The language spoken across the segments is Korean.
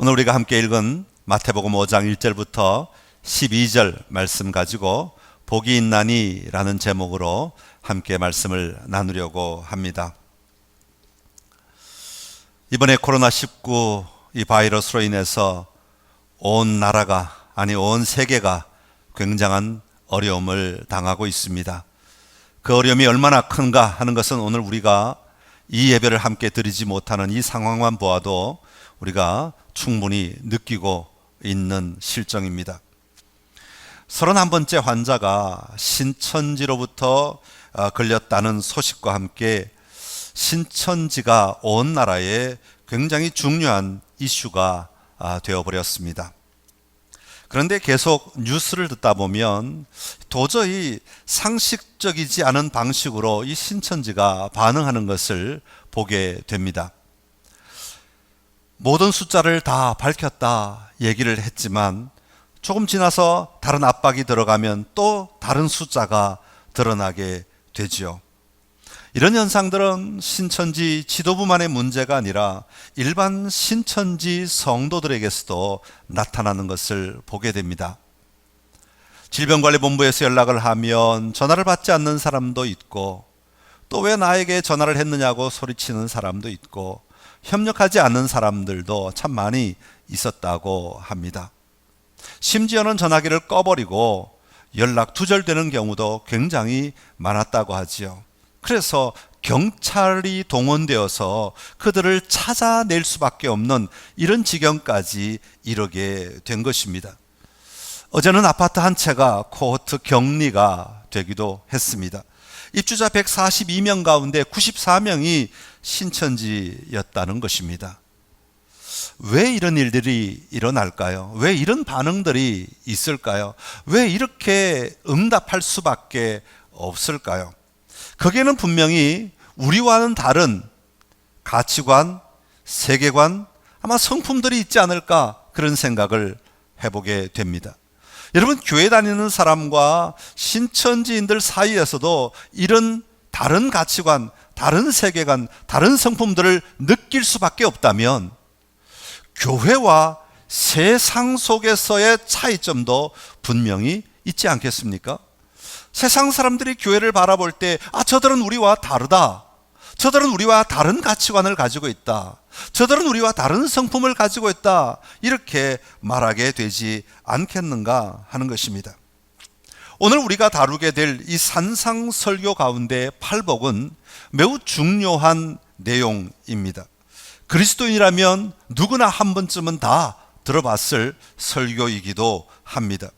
오늘 우리가 함께 읽은 마태복음 5장 1절부터 12절 말씀 가지고 복이 있나니 라는 제목으로 함께 말씀을 나누려고 합니다. 이번에 코로나19 이 바이러스로 인해서 온 나라가 온 세계가 굉장한 어려움을 당하고 있습니다. 그 어려움이 얼마나 큰가 하는 것은 오늘 우리가 이 예배를 함께 드리지 못하는 이 상황만 보아도 우리가 충분히 느끼고 있는 실정입니다. 31번째 환자가 신천지로부터 걸렸다는 소식과 함께 신천지가 온 나라에 굉장히 중요한 이슈가 되어버렸습니다. 그런데 계속 뉴스를 듣다 보면 도저히 상식적이지 않은 방식으로 이 신천지가 반응하는 것을 보게 됩니다. 모든 숫자를 다 밝혔다 얘기를 했지만 조금 지나서 다른 압박이 들어가면 또 다른 숫자가 드러나게 되지요. 이런 현상들은 신천지 지도부만의 문제가 아니라 일반 신천지 성도들에게서도 나타나는 것을 보게 됩니다. 질병관리본부에서 연락을 하면 전화를 받지 않는 사람도 있고, 또 왜 나에게 전화를 했느냐고 소리치는 사람도 있고, 협력하지 않는 사람들도 참 많이 있었다고 합니다. 심지어는 전화기를 꺼버리고 연락 두절되는 경우도 굉장히 많았다고 하지요. 그래서 경찰이 동원되어서 그들을 찾아낼 수밖에 없는 이런 지경까지 이르게 된 것입니다. 어제는 아파트 한 채가 코호트 격리가 되기도 했습니다. 입주자 142명 가운데 94명이 신천지였다는 것입니다. 왜 이런 일들이 일어날까요? 왜 이런 반응들이 있을까요? 왜 이렇게 응답할 수밖에 없을까요? 거기에는 분명히 우리와는 다른 가치관, 세계관, 아마 성품들이 있지 않을까 그런 생각을 해보게 됩니다. 여러분, 교회 다니는 사람과 신천지인들 사이에서도 이런 다른 가치관, 다른 세계관, 다른 성품들을 느낄 수밖에 없다면 교회와 세상 속에서의 차이점도 분명히 있지 않겠습니까? 세상 사람들이 교회를 바라볼 때 저들은 우리와 다르다, 저들은 우리와 다른 가치관을 가지고 있다, 저들은 우리와 다른 성품을 가지고 있다, 이렇게 말하게 되지 않겠는가 하는 것입니다. 오늘 우리가 다루게 될 이 산상설교 가운데 팔복은 매우 중요한 내용입니다. 그리스도인이라면 누구나 한 번쯤은 다 들어봤을 설교이기도 합니다.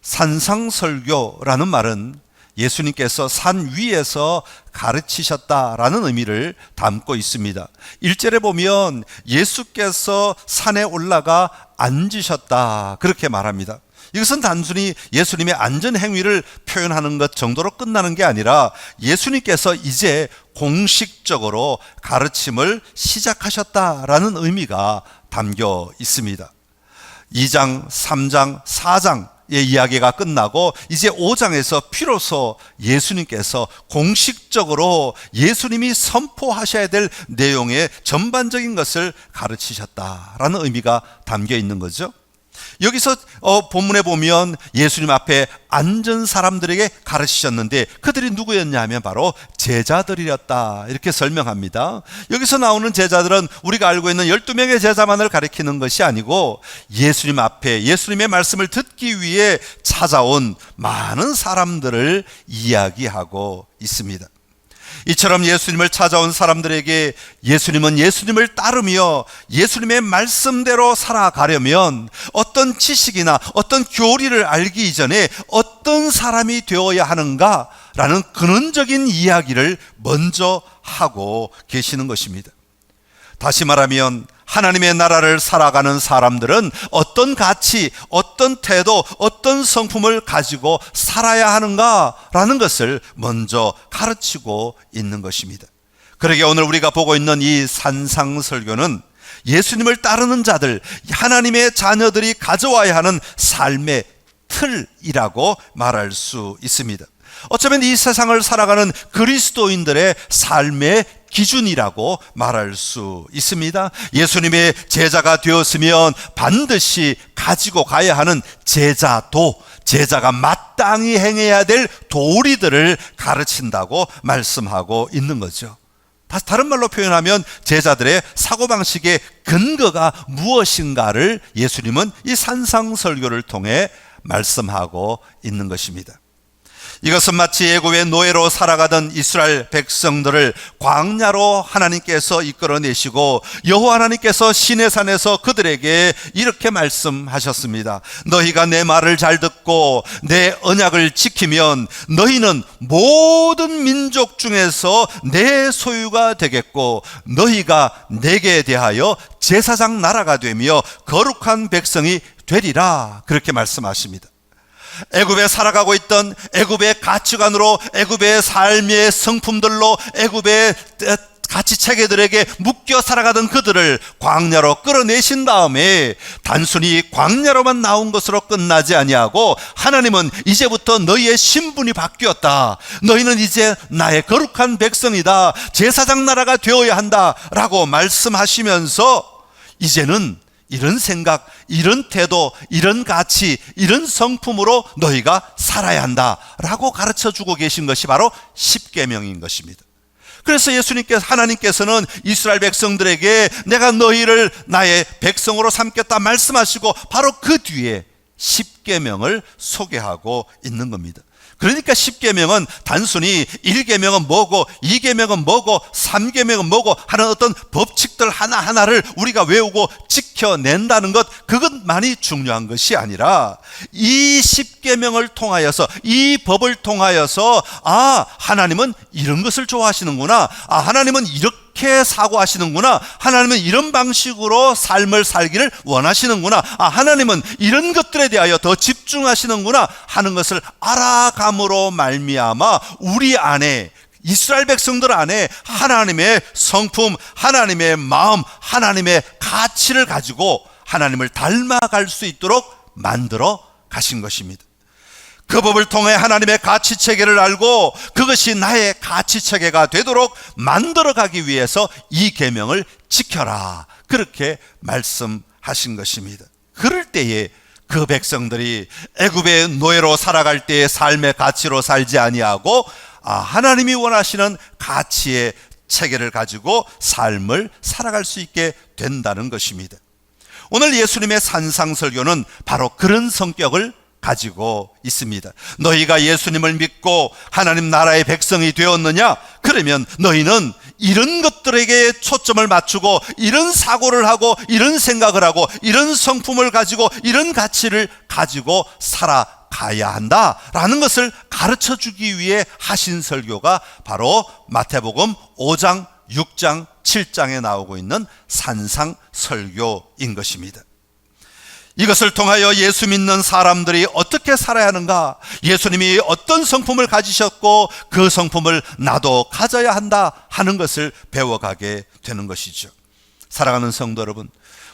산상설교라는 말은 예수님께서 산 위에서 가르치셨다라는 의미를 담고 있습니다. 1절에 보면 예수께서 산에 올라가 앉으셨다 그렇게 말합니다. 이것은 단순히 예수님의 앉은 행위를 표현하는 것 정도로 끝나는 게 아니라 예수님께서 이제 공식적으로 가르침을 시작하셨다라는 의미가 담겨 있습니다. 2장, 3장, 4장의 이야기가 끝나고 이제 5장에서 비로소 예수님께서 공식적으로 예수님이 선포하셔야 될 내용의 전반적인 것을 가르치셨다라는 의미가 담겨 있는 거죠. 여기서 본문에 보면 예수님 앞에 앉은 사람들에게 가르치셨는데 그들이 누구였냐 하면 바로 제자들이었다 이렇게 설명합니다. 여기서 나오는 제자들은 우리가 알고 있는 12명의 제자만을 가리키는 것이 아니고 예수님 앞에 예수님의 말씀을 듣기 위해 찾아온 많은 사람들을 이야기하고 있습니다. 이처럼 예수님을 찾아온 사람들에게 예수님은 예수님을 따르며 예수님의 말씀대로 살아가려면 어떤 지식이나 어떤 교리를 알기 이전에 어떤 사람이 되어야 하는가라는 근원적인 이야기를 먼저 하고 계시는 것입니다. 다시 말하면 하나님의 나라를 살아가는 사람들은 어떤 가치, 어떤 태도, 어떤 성품을 가지고 살아야 하는가라는 것을 먼저 가르치고 있는 것입니다. 그러게 오늘 우리가 보고 있는 이 산상설교는 예수님을 따르는 자들, 하나님의 자녀들이 가져와야 하는 삶의 틀이라고 말할 수 있습니다. 어쩌면 이 세상을 살아가는 그리스도인들의 삶의 기준이라고 말할 수 있습니다. 예수님의 제자가 되었으면 반드시 가지고 가야 하는 제자도, 제자가 마땅히 행해야 될 도리들을 가르친다고 말씀하고 있는 거죠. 다른 말로 표현하면 제자들의 사고방식의 근거가 무엇인가를 예수님은 이 산상설교를 통해 말씀하고 있는 것입니다. 이것은 마치 애굽의 노예로 살아가던 이스라엘 백성들을 광야로 하나님께서 이끌어내시고 여호와 하나님께서 시내산에서 그들에게 이렇게 말씀하셨습니다. 너희가 내 말을 잘 듣고 내 언약을 지키면 너희는 모든 민족 중에서 내 소유가 되겠고 너희가 내게 대하여 제사장 나라가 되며 거룩한 백성이 되리라. 그렇게 말씀하십니다. 애굽에 살아가고 있던 애굽의 가치관으로, 애굽의 삶의 성품들로, 애굽의 가치체계들에게 묶여 살아가던 그들을 광야로 끌어내신 다음에 단순히 광야로만 나온 것으로 끝나지 아니하고 하나님은 이제부터 너희의 신분이 바뀌었다, 너희는 이제 나의 거룩한 백성이다, 제사장 나라가 되어야 한다라고 말씀하시면서 이제는 이런 생각, 이런 태도, 이런 가치, 이런 성품으로 너희가 살아야 한다라고 가르쳐주고 계신 것이 바로 십계명인 것입니다. 그래서 하나님께서는 이스라엘 백성들에게 내가 너희를 나의 백성으로 삼겠다 말씀하시고 바로 그 뒤에 십계명을 소개하고 있는 겁니다. 그러니까 십계명은 단순히 1계명은 뭐고 2계명은 뭐고 3계명은 뭐고 하는 어떤 법칙들 하나하나를 우리가 외우고 지켜낸다는 것, 그것만이 중요한 것이 아니라 이 십계명을 통하여서, 이 법을 통하여서 하나님은 이런 것을 좋아하시는구나, 하나님은 이렇게 사고하시는구나, 하나님은 이런 방식으로 삶을 살기를 원하시는구나, 하나님은 이런 것들에 대하여 더 집중하시는구나 하는 것을 알아감으로 말미암아 우리 안에, 이스라엘 백성들 안에 하나님의 성품, 하나님의 마음, 하나님의 가치를 가지고 하나님을 닮아갈 수 있도록 만들어 가신 것입니다. 그 법을 통해 하나님의 가치체계를 알고 그것이 나의 가치체계가 되도록 만들어가기 위해서 이 계명을 지켜라, 그렇게 말씀하신 것입니다. 그럴 때에 그 백성들이 애굽의 노예로 살아갈 때의 삶의 가치로 살지 아니하고 하나님이 원하시는 가치의 체계를 가지고 삶을 살아갈 수 있게 된다는 것입니다. 오늘 예수님의 산상설교는 바로 그런 성격을 가지고 있습니다. 너희가 예수님을 믿고 하나님 나라의 백성이 되었느냐? 그러면 너희는 이런 것들에게 초점을 맞추고 이런 사고를 하고 이런 생각을 하고 이런 성품을 가지고 이런 가치를 가지고 살아가야 한다라는 것을 가르쳐 주기 위해 하신 설교가 바로 마태복음 5장, 6장, 7장에 나오고 있는 산상설교인 것입니다. 이것을 통하여 예수 믿는 사람들이 어떻게 살아야 하는가, 예수님이 어떤 성품을 가지셨고 그 성품을 나도 가져야 한다 하는 것을 배워가게 되는 것이죠. 사랑하는 성도 여러분,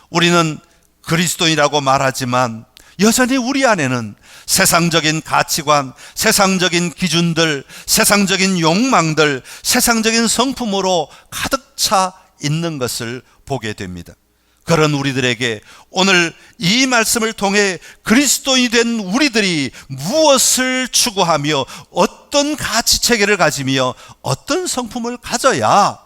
우리는 그리스도인이라고 말하지만 여전히 우리 안에는 세상적인 가치관, 세상적인 기준들, 세상적인 욕망들, 세상적인 성품으로 가득 차 있는 것을 보게 됩니다. 그런 우리들에게 오늘 이 말씀을 통해 그리스도인이 된 우리들이 무엇을 추구하며 어떤 가치체계를 가지며 어떤 성품을 가져야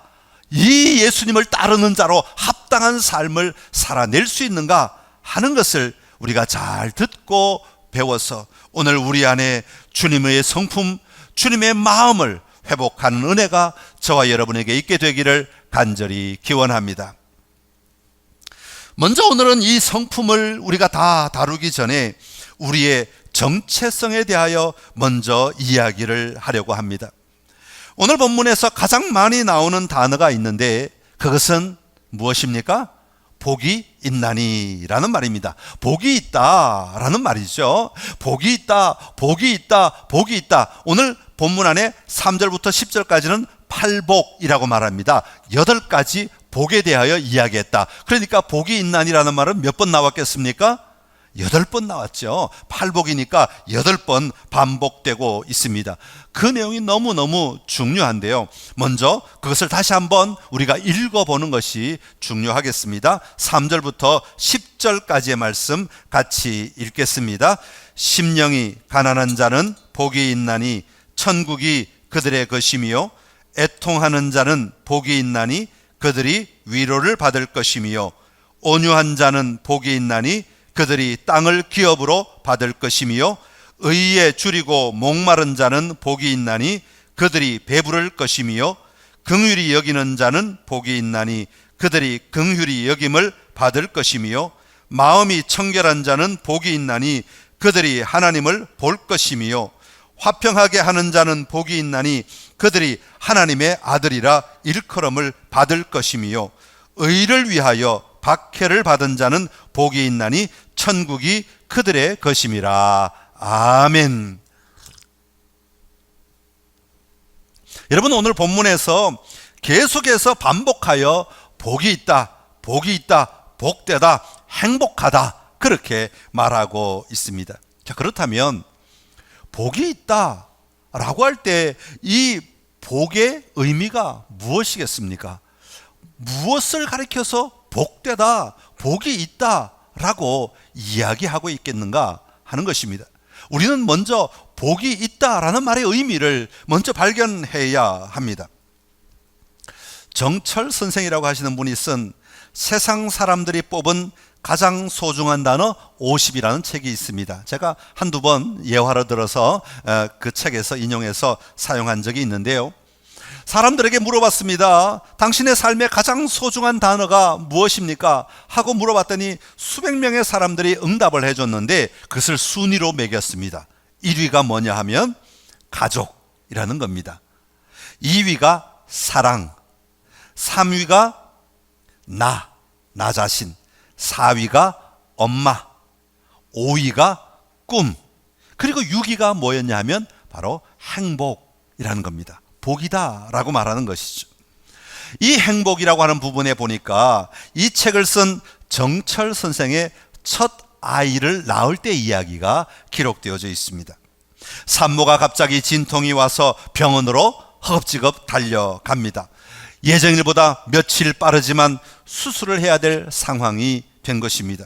이 예수님을 따르는 자로 합당한 삶을 살아낼 수 있는가 하는 것을 우리가 잘 듣고 배워서 오늘 우리 안에 주님의 성품, 주님의 마음을 회복하는 은혜가 저와 여러분에게 있게 되기를 간절히 기원합니다. 먼저 오늘은 이 성품을 우리가 다 다루기 전에 우리의 정체성에 대하여 먼저 이야기를 하려고 합니다. 오늘 본문에서 가장 많이 나오는 단어가 있는데 그것은 무엇입니까? 복이 있나니라는 말입니다. 복이 있다라는 말이죠. 복이 있다, 복이 있다, 복이 있다. 오늘 본문 안에 3절부터 10절까지는 팔복이라고 말합니다. 8가지 복에 대하여 이야기했다. 그러니까 복이 있나니라는 말은 몇 번 나왔겠습니까? 8번 나왔죠. 팔복이니까 8번 반복되고 있습니다. 그 내용이 너무너무 중요한데요. 먼저 그것을 다시 한번 우리가 읽어보는 것이 중요하겠습니다. 3절부터 10절까지의 말씀 같이 읽겠습니다. 심령이 가난한 자는 복이 있나니 천국이 그들의 것이며, 애통하는 자는 복이 있나니 그들이 위로를 받을 것이며, 온유한 자는 복이 있나니 그들이 땅을 기업으로 받을 것이며, 의에 줄이고 목마른 자는 복이 있나니 그들이 배부를 것이며, 긍휼히 여기는 자는 복이 있나니 그들이 긍휼히 여김을 받을 것이며, 마음이 청결한 자는 복이 있나니 그들이 하나님을 볼 것이며, 화평하게 하는 자는 복이 있나니 그들이 하나님의 아들이라 일컬음을 받을 것이며, 의를 위하여 박해를 받은 자는 복이 있나니 천국이 그들의 것임이라. 아멘. 여러분, 오늘 본문에서 계속해서 반복하여 복이 있다, 복이 있다, 복되다, 행복하다, 그렇게 말하고 있습니다. 자, 그렇다면 복이 있다 라고 할 때 이 복의 의미가 무엇이겠습니까? 무엇을 가리켜서 복되다, 복이 있다 라고 이야기하고 있겠는가 하는 것입니다. 우리는 먼저 복이 있다라는 말의 의미를 먼저 발견해야 합니다. 정철 선생이라고 하시는 분이 쓴 세상 사람들이 뽑은 가장 소중한 단어 50이라는 책이 있습니다. 제가 한두 번 예화를 들어서 그 책에서 인용해서 사용한 적이 있는데요. 사람들에게 물어봤습니다. 당신의 삶의 가장 소중한 단어가 무엇입니까? 하고 물어봤더니 수백 명의 사람들이 응답을 해줬는데 그것을 순위로 매겼습니다. 1위가 뭐냐 하면 가족이라는 겁니다. 2위가 사랑, 3위가 나 자신, 4위가 엄마, 5위가 꿈, 그리고 6위가 뭐였냐 하면 바로 행복이라는 겁니다. 복이다 라고 말하는 것이죠. 이 행복이라고 하는 부분에 보니까 이 책을 쓴 정철 선생의 첫 아이를 낳을 때 이야기가 기록되어져 있습니다. 산모가 갑자기 진통이 와서 병원으로 허겁지겁 달려갑니다. 예정일보다 며칠 빠르지만 수술을 해야 될 상황이 된 것입니다.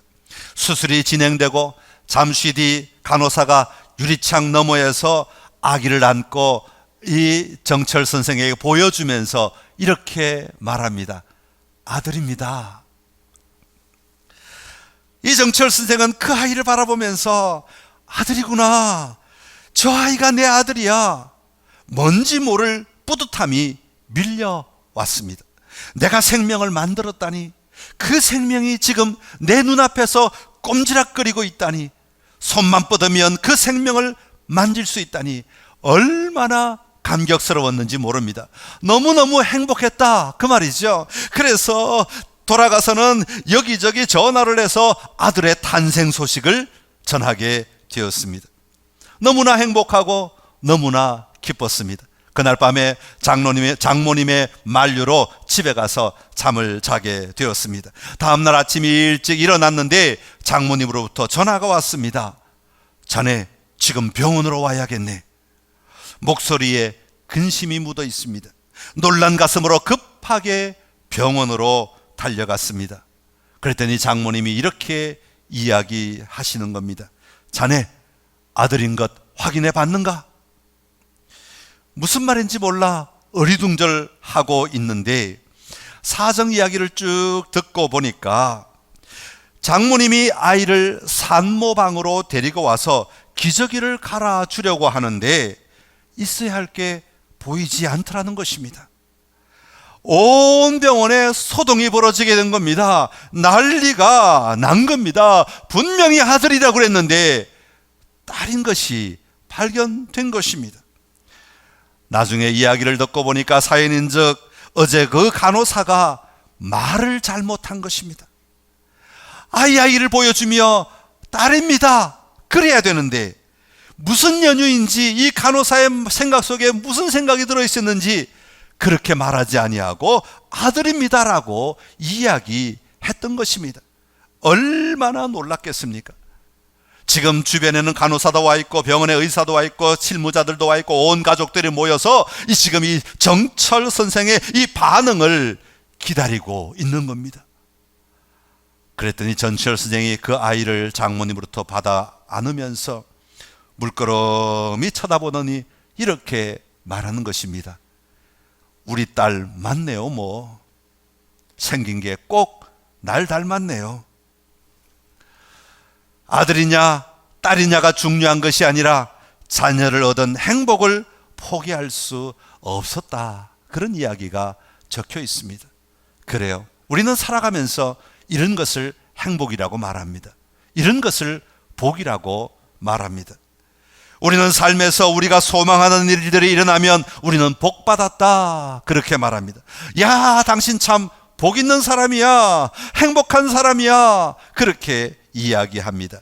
수술이 진행되고 잠시 뒤 간호사가 유리창 너머에서 아기를 안고 이 정철 선생에게 보여주면서 이렇게 말합니다. 아들입니다. 이 정철 선생은 그 아이를 바라보면서 아들이구나, 저 아이가 내 아들이야, 뭔지 모를 뿌듯함이 밀려왔습니다. 내가 생명을 만들었다니, 그 생명이 지금 내 눈앞에서 꼼지락거리고 있다니, 손만 뻗으면 그 생명을 만질 수 있다니 얼마나 감격스러웠는지 모릅니다. 너무너무 행복했다, 그 말이죠. 그래서 돌아가서는 여기저기 전화를 해서 아들의 탄생 소식을 전하게 되었습니다. 너무나 행복하고 너무나 기뻤습니다. 그날 밤에 장모님의 만류로 집에 가서 잠을 자게 되었습니다. 다음날 아침 일찍 일어났는데 장모님으로부터 전화가 왔습니다. 자네 지금 병원으로 와야겠네. 목소리에 근심이 묻어 있습니다. 놀란 가슴으로 급하게 병원으로 달려갔습니다. 그랬더니 장모님이 이렇게 이야기하시는 겁니다. 자네 아들인 것 확인해 봤는가? 무슨 말인지 몰라 어리둥절하고 있는데 사정 이야기를 쭉 듣고 보니까 장모님이 아이를 산모방으로 데리고 와서 기저귀를 갈아주려고 하는데 있어야 할 게 보이지 않더라는 것입니다. 온 병원에 소동이 벌어지게 된 겁니다. 난리가 난 겁니다. 분명히 아들이라고 그랬는데 딸인 것이 발견된 것입니다. 나중에 이야기를 듣고 보니까 사연인즉 어제 그 간호사가 말을 잘못한 것입니다. 아이를 보여주며 딸입니다 그래야 되는데 무슨 연유인지 이 간호사의 생각 속에 무슨 생각이 들어있었는지 그렇게 말하지 아니하고 아들입니다라고 이야기했던 것입니다. 얼마나 놀랐겠습니까? 지금 주변에는 간호사도 와 있고 병원에 의사도 와 있고 실무자들도 와 있고 온 가족들이 모여서 지금 이 정철 선생의 이 반응을 기다리고 있는 겁니다. 그랬더니 정철 선생이 그 아이를 장모님으로부터 받아 안으면서 물끄러미 쳐다보더니 이렇게 말하는 것입니다. 우리 딸 맞네요. 뭐 생긴 게 꼭 날 닮았네요. 아들이냐 딸이냐가 중요한 것이 아니라 자녀를 얻은 행복을 포기할 수 없었다. 그런 이야기가 적혀 있습니다. 그래요. 우리는 살아가면서 이런 것을 행복이라고 말합니다. 이런 것을 복이라고 말합니다. 우리는 삶에서 우리가 소망하는 일들이 일어나면 우리는 복받았다. 그렇게 말합니다. 야, 당신 참 복 있는 사람이야. 행복한 사람이야. 그렇게 이야기합니다.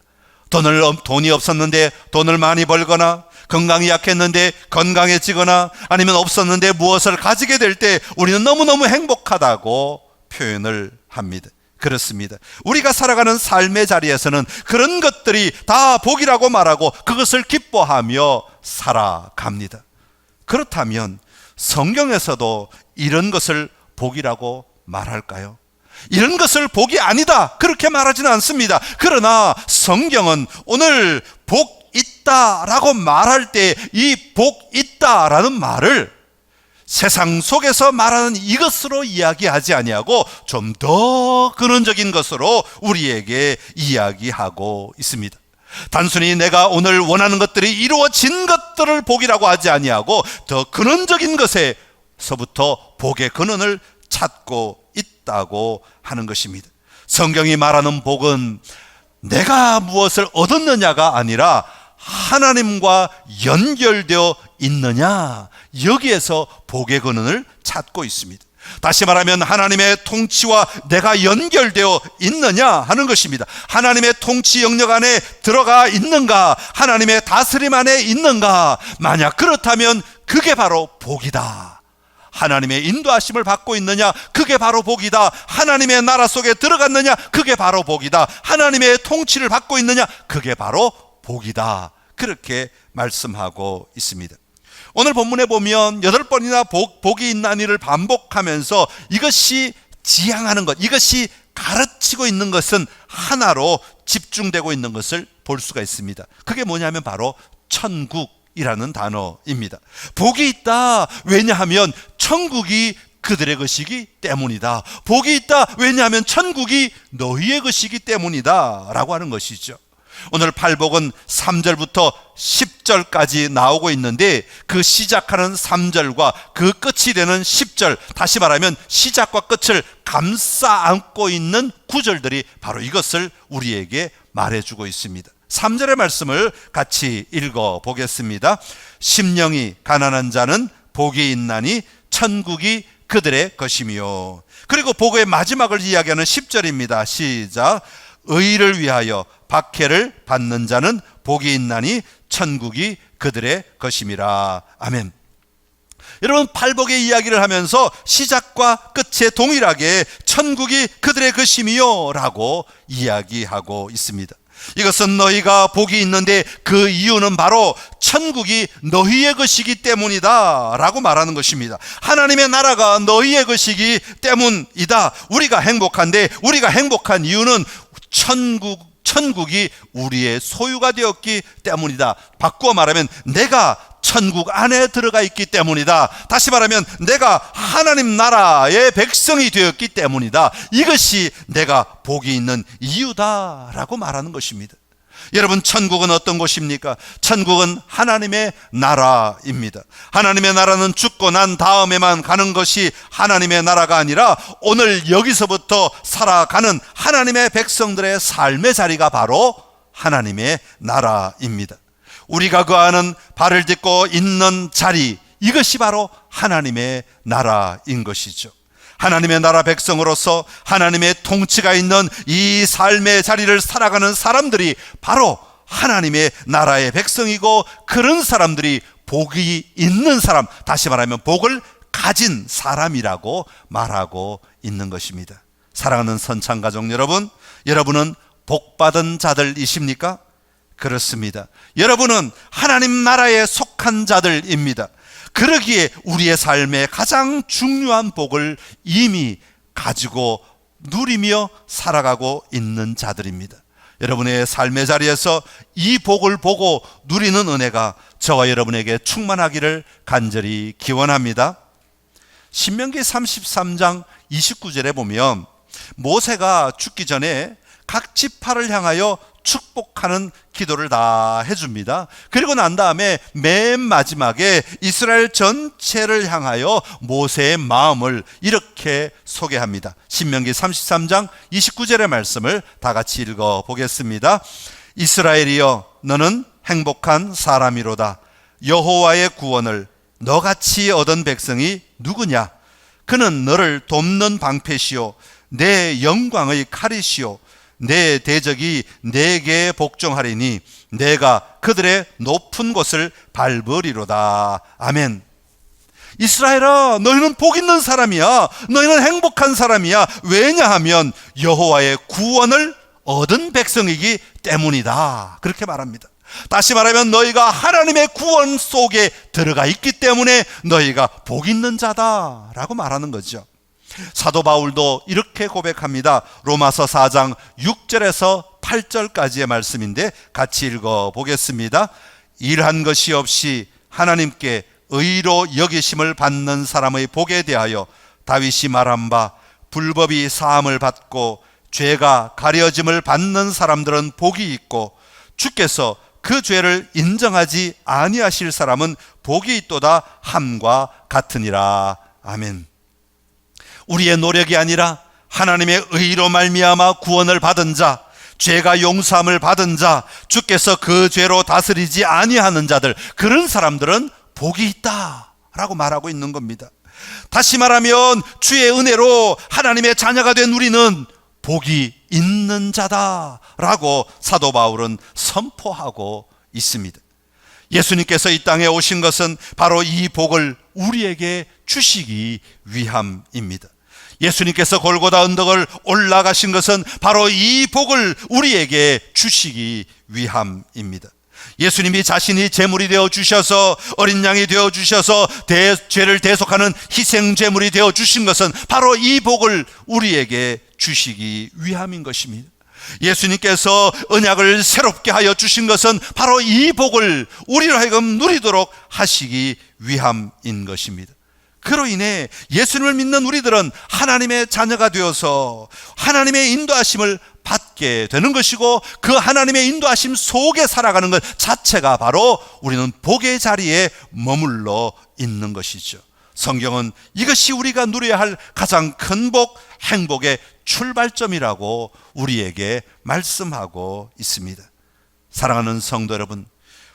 돈이 없었는데 돈을 많이 벌거나, 건강이 약했는데 건강해지거나, 아니면 없었는데 무엇을 가지게 될 때 우리는 너무너무 행복하다고 표현을 합니다. 그렇습니다. 우리가 살아가는 삶의 자리에서는 그런 것들이 다 복이라고 말하고 그것을 기뻐하며 살아갑니다. 그렇다면 성경에서도 이런 것을 복이라고 말할까요? 이런 것을 복이 아니다 그렇게 말하지는 않습니다. 그러나 성경은 오늘 복 있다라고 말할 때 이 복 있다라는 말을 세상 속에서 말하는 이것으로 이야기하지 아니하고 좀 더 근원적인 것으로 우리에게 이야기하고 있습니다. 단순히 내가 오늘 원하는 것들이 이루어진 것들을 복이라고 하지 아니하고 더 근원적인 것에서부터 복의 근원을 찾고 있다고 하는 것입니다. 성경이 말하는 복은 내가 무엇을 얻었느냐가 아니라 하나님과 연결되어 있느냐, 여기에서 복의 근원을 찾고 있습니다. 다시 말하면 하나님의 통치와 내가 연결되어 있느냐 하는 것입니다. 하나님의 통치 영역 안에 들어가 있는가, 하나님의 다스림 안에 있는가. 만약 그렇다면 그게 바로 복이다. 하나님의 인도하심을 받고 있느냐, 그게 바로 복이다. 하나님의 나라 속에 들어갔느냐, 그게 바로 복이다. 하나님의 통치를 받고 있느냐, 그게 바로 복이다. 그렇게 말씀하고 있습니다. 오늘 본문에 보면 8번이나 복이 있나니를 반복하면서 이것이 지향하는 것, 이것이 가르치고 있는 것은 하나로 집중되고 있는 것을 볼 수가 있습니다. 그게 뭐냐면 바로 천국이라는 단어입니다. 복이 있다. 왜냐하면 천국이 그들의 것이기 때문이다. 복이 있다. 왜냐하면 천국이 너희의 것이기 때문이다 라고 하는 것이죠. 오늘 팔복은 3절부터 10절까지 나오고 있는데 그 시작하는 3절과 그 끝이 되는 10절, 다시 말하면 시작과 끝을 감싸 안고 있는 구절들이 바로 이것을 우리에게 말해주고 있습니다. 3절의 말씀을 같이 읽어보겠습니다. 심령이 가난한 자는 복이 있나니 천국이 그들의 것이며, 그리고 복의 마지막을 이야기하는 10절입니다. 시작. 의를 위하여 박해를 받는 자는 복이 있나니 천국이 그들의 것임이라. 아멘. 여러분, 팔복의 이야기를 하면서 시작과 끝에 동일하게 천국이 그들의 것이며 라고 이야기하고 있습니다. 이것은 너희가 복이 있는데 그 이유는 바로 천국이 너희의 것이기 때문이다 라고 말하는 것입니다. 하나님의 나라가 너희의 것이기 때문이다. 우리가 행복한데, 우리가 행복한 이유는 천국이 우리의 소유가 되었기 때문이다. 바꾸어 말하면 내가 천국 안에 들어가 있기 때문이다. 다시 말하면 내가 하나님 나라의 백성이 되었기 때문이다. 이것이 내가 복이 있는 이유다라고 말하는 것입니다. 여러분, 천국은 어떤 곳입니까? 천국은 하나님의 나라입니다. 하나님의 나라는 죽고 난 다음에만 가는 것이 하나님의 나라가 아니라 오늘 여기서부터 살아가는 하나님의 백성들의 삶의 자리가 바로 하나님의 나라입니다. 우리가 거하는 발을 딛고 있는 자리, 이것이 바로 하나님의 나라인 것이죠. 하나님의 나라 백성으로서 하나님의 통치가 있는 이 삶의 자리를 살아가는 사람들이 바로 하나님의 나라의 백성이고, 그런 사람들이 복이 있는 사람, 다시 말하면 복을 가진 사람이라고 말하고 있는 것입니다. 사랑하는 선창가족 여러분, 여러분은 복받은 자들이십니까? 그렇습니다. 여러분은 하나님 나라에 속한 자들입니다. 그러기에 우리의 삶의 가장 중요한 복을 이미 가지고 누리며 살아가고 있는 자들입니다. 여러분의 삶의 자리에서 이 복을 보고 누리는 은혜가 저와 여러분에게 충만하기를 간절히 기원합니다. 신명기 33장 29절에 보면 모세가 죽기 전에 각 지파를 향하여 축복하는 기도를 다 해줍니다. 그리고 난 다음에 맨 마지막에 이스라엘 전체를 향하여 모세의 마음을 이렇게 소개합니다. 신명기 33장 29절의 말씀을 다 같이 읽어보겠습니다. 이스라엘이여 너는 행복한 사람이로다. 여호와의 구원을 너같이 얻은 백성이 누구냐? 그는 너를 돕는 방패시오 내 영광의 칼이시오 내 대적이 내게 복종하리니 내가 그들의 높은 곳을 밟으리로다. 아멘. 이스라엘아, 너희는 복 있는 사람이야. 너희는 행복한 사람이야. 왜냐하면 여호와의 구원을 얻은 백성이기 때문이다. 그렇게 말합니다. 다시 말하면 너희가 하나님의 구원 속에 들어가 있기 때문에 너희가 복 있는 자다라고 말하는 거죠. 사도 바울도 이렇게 고백합니다. 로마서 4장 6절에서 8절까지의 말씀인데 같이 읽어보겠습니다. 일한 것이 없이 하나님께 의로 여기심을 받는 사람의 복에 대하여 다윗이 말한 바 불법이 사함을 받고 죄가 가려짐을 받는 사람들은 복이 있고 주께서 그 죄를 인정하지 아니하실 사람은 복이 있도다 함과 같으니라. 아멘. 우리의 노력이 아니라 하나님의 의로 말미암아 구원을 받은 자, 죄가 용서함을 받은 자, 주께서 그 죄로 다스리지 아니하는 자들, 그런 사람들은 복이 있다라고 말하고 있는 겁니다. 다시 말하면 주의 은혜로 하나님의 자녀가 된 우리는 복이 있는 자다라고 사도 바울은 선포하고 있습니다. 예수님께서 이 땅에 오신 것은 바로 이 복을 우리에게 주시기 위함입니다. 예수님께서 골고다 언덕을 올라가신 것은 바로 이 복을 우리에게 주시기 위함입니다. 예수님이 자신이 제물이 되어 주셔서 어린 양이 되어 주셔서 죄를 대속하는 희생 제물이 되어 주신 것은 바로 이 복을 우리에게 주시기 위함인 것입니다. 예수님께서 언약을 새롭게 하여 주신 것은 바로 이 복을 우리로 하여금 누리도록 하시기 위함인 것입니다. 그로 인해 예수님을 믿는 우리들은 하나님의 자녀가 되어서 하나님의 인도하심을 받게 되는 것이고, 그 하나님의 인도하심 속에 살아가는 것 자체가 바로 우리는 복의 자리에 머물러 있는 것이죠. 성경은 이것이 우리가 누려야 할 가장 큰 복, 행복의 출발점이라고 우리에게 말씀하고 있습니다. 사랑하는 성도 여러분,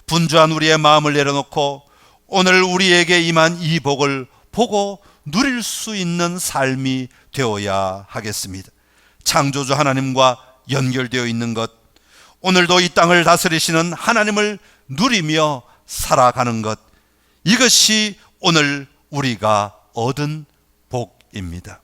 분주한 우리의 마음을 내려놓고 오늘 우리에게 임한 이 복을 보고 누릴 수 있는 삶이 되어야 하겠습니다. 창조주 하나님과 연결되어 있는 것, 오늘도 이 땅을 다스리시는 하나님을 누리며 살아가는 것, 이것이 오늘 우리가 얻은 복입니다.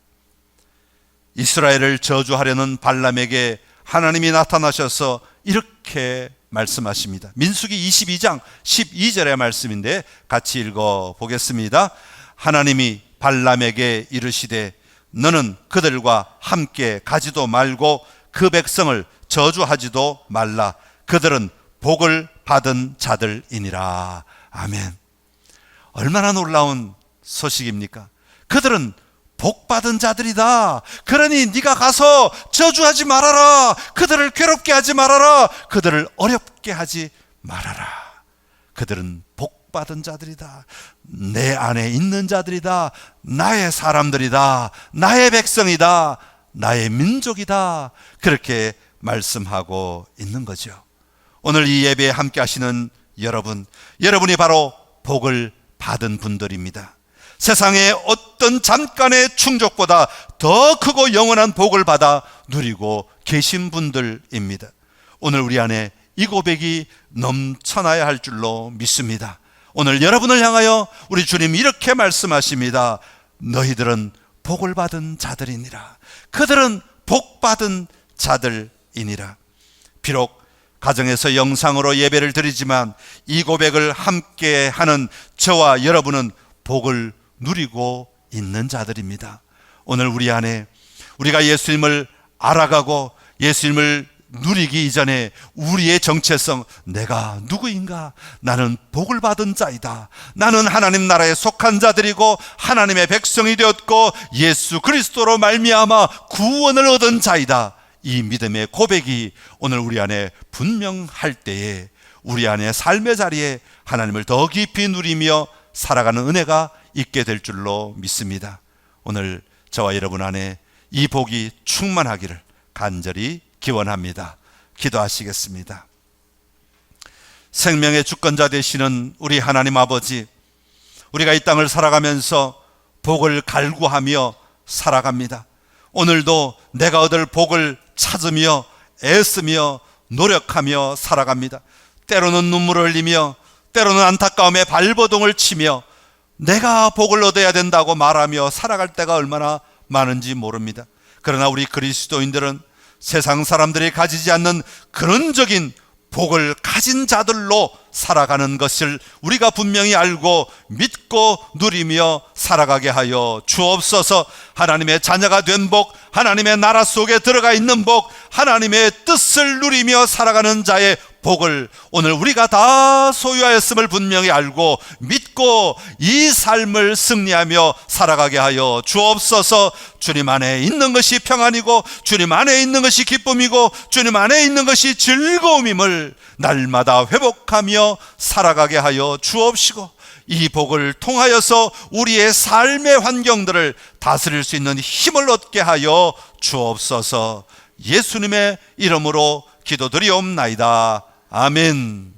이스라엘을 저주하려는 발람에게 하나님이 나타나셔서 이렇게 말씀하십니다. 민수기 22장 12절의 말씀인데 같이 읽어보겠습니다. 하나님이 발람에게 이르시되 너는 그들과 함께 가지도 말고 그 백성을 저주하지도 말라. 그들은 복을 받은 자들이니라. 아멘. 얼마나 놀라운 소식입니까? 그들은 복 받은 자들이다. 그러니 네가 가서 저주하지 말아라. 그들을 괴롭게 하지 말아라. 그들을 어렵게 하지 말아라. 그들은 복 받은 자들이다. 내 안에 있는 자들이다. 나의 사람들이다. 나의 백성이다. 나의 민족이다. 그렇게 말씀하고 있는 거죠. 오늘 이 예배에 함께 하시는 여러분이 바로 복을 받은 분들입니다. 세상의 어떤 잠깐의 충족보다 더 크고 영원한 복을 받아 누리고 계신 분들입니다. 오늘 우리 안에 이 고백이 넘쳐나야 할 줄로 믿습니다. 오늘 여러분을 향하여 우리 주님 이렇게 말씀하십니다. 너희들은 복을 받은 자들이니라. 그들은 복 받은 자들이니라. 비록 가정에서 영상으로 예배를 드리지만 이 고백을 함께 하는 저와 여러분은 복을 누리고 있는 자들입니다. 오늘 우리 안에 우리가 예수님을 알아가고 예수님을 누리기 이전에 우리의 정체성, 내가 누구인가? 나는 복을 받은 자이다. 나는 하나님 나라에 속한 자들이고 하나님의 백성이 되었고 예수 그리스도로 말미암아 구원을 얻은 자이다. 이 믿음의 고백이 오늘 우리 안에 분명할 때에 우리 안에 삶의 자리에 하나님을 더 깊이 누리며 살아가는 은혜가 있게 될 줄로 믿습니다. 오늘 저와 여러분 안에 이 복이 충만하기를 간절히 기원합니다. 기도하시겠습니다. 생명의 주권자 되시는 우리 하나님 아버지, 우리가 이 땅을 살아가면서 복을 갈구하며 살아갑니다. 오늘도 내가 얻을 복을 찾으며 애쓰며 노력하며 살아갑니다. 때로는 눈물을 흘리며 때로는 안타까움에 발버둥을 치며 내가 복을 얻어야 된다고 말하며 살아갈 때가 얼마나 많은지 모릅니다. 그러나 우리 그리스도인들은 세상 사람들이 가지지 않는 근원적인 복을 가진 자들로 살아가는 것을 우리가 분명히 알고 믿고 누리며 살아가게 하여 주옵소서. 하나님의 자녀가 된 복, 하나님의 나라 속에 들어가 있는 복, 하나님의 뜻을 누리며 살아가는 자의 복을 오늘 우리가 다 소유하였음을 분명히 알고 믿고 이 삶을 승리하며 살아가게 하여 주옵소서. 주님 안에 있는 것이 평안이고 주님 안에 있는 것이 기쁨이고 주님 안에 있는 것이 즐거움임을 날마다 회복하며 살아가게 하여 주옵시고 이 복을 통하여서 우리의 삶의 환경들을 다스릴 수 있는 힘을 얻게 하여 주옵소서. 예수님의 이름으로 기도드리옵나이다. 아멘.